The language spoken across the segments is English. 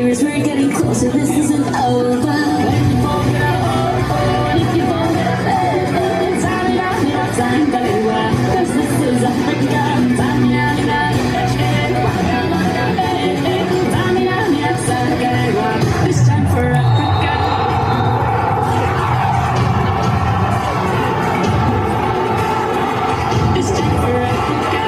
serious, we're getting closer, this isn't over. When you fall down, if you fall down, time, cause this is Africa. This time for Africa. This time for Africa.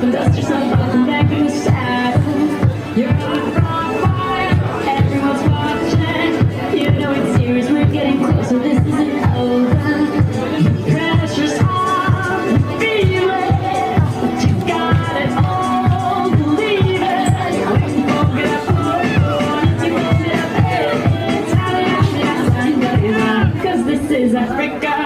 Dust yourself off and back in the saddle. You're on the front line, everyone's watching. You know it's serious, we're getting closer, this isn't over. Pressure's on, feel it, but you got it all, believe it. When you won't get up, once you won't get up, it's how you have to, cause this is Africa.